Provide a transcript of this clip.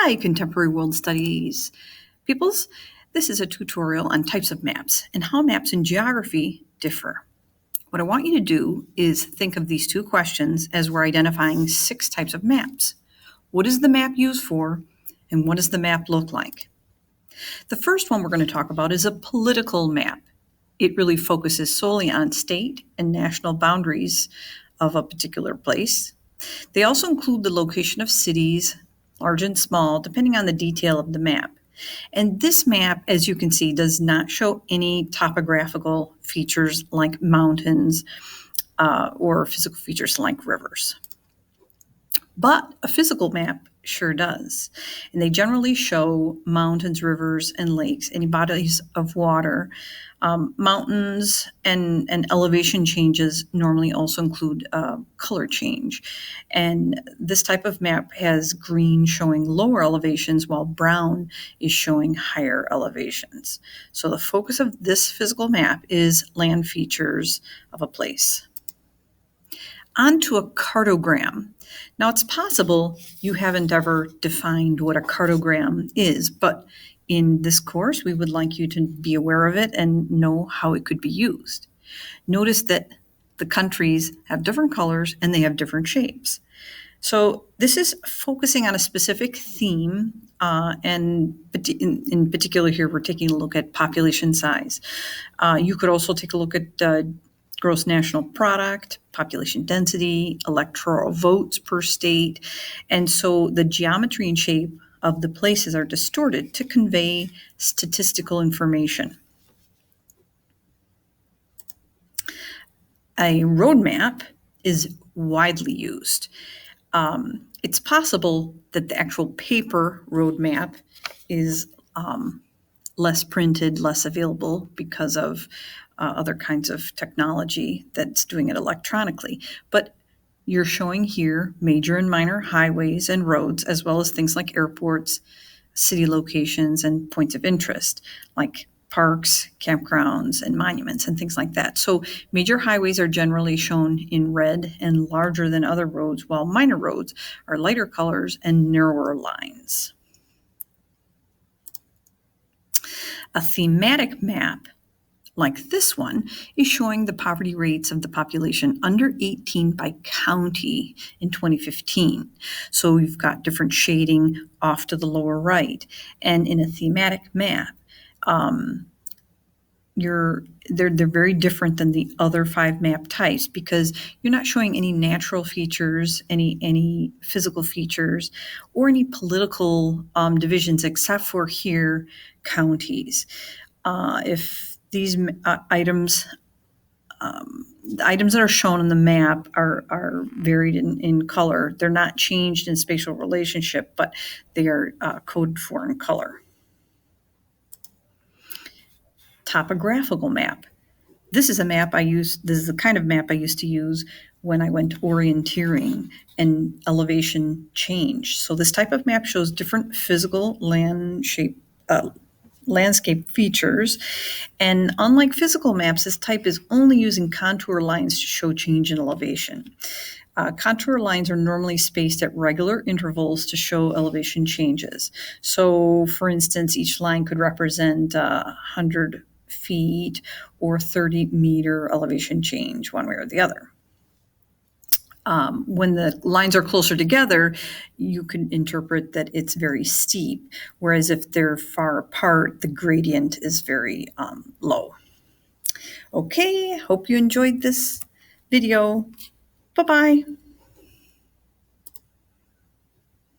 Hi, Contemporary World Studies peoples. This is a tutorial on types of maps and how maps in geography differ. What I want you to do is think of these two questions as we're identifying 6 types of maps. What is the map used for, and what does the map look like? The first one we're going to talk about is a political map. It really focuses solely on state and national boundaries of a particular place. They also include the location of cities, large and small, depending on the detail of the map. And this map, as you can see, does not show any topographical features like mountains or physical features like rivers. But a physical map sure does. And they generally show mountains, rivers, and lakes, any bodies of water. Mountains and elevation changes normally also include color change. And this type of map has green showing lower elevations while brown is showing higher elevations. So the focus of this physical map is land features of a place. On to a cartogram. Now, it's possible you haven't ever defined what a cartogram is, but in this course, we would like you to be aware of it and know how it could be used. Notice that the countries have different colors and they have different shapes. So this is focusing on a specific theme, and in particular here, we're taking a look at population size. You could also take a look at gross national product, population density, electoral votes per state. And so the geometry and shape of the places are distorted to convey statistical information. A road map is widely used. It's possible that the actual paper road map is less printed, less available because of other kinds of technology that's doing it electronically. But you're showing here major and minor highways and roads, as well as things like airports, city locations, and points of interest, like parks, campgrounds, and monuments, and things like that. So major highways are generally shown in red and larger than other roads, while minor roads are lighter colors and narrower lines. A thematic map like this one is showing the poverty rates of the population under 18 by county in 2015. So you've got different shading off to the lower right. And in a thematic map, they're very different than the other 5 map types because you're not showing any natural features, any physical features, or any political divisions except for here counties. If these items, the items that are shown on the map are varied in color. They're not changed in spatial relationship, but they are coded for in color. Topographical map. This is a map this is the kind of map I used to use when I went orienteering and elevation change. So this type of map shows different physical landscape features. And unlike physical maps, this type is only using contour lines to show change in elevation. Contour lines are normally spaced at regular intervals to show elevation changes. So, for instance, each line could represent 100 feet or 30-meter elevation change one way or the other. When the lines are closer together, you can interpret that it's very steep, whereas if they're far apart, the gradient is very low. Okay, hope you enjoyed this video. Bye-bye.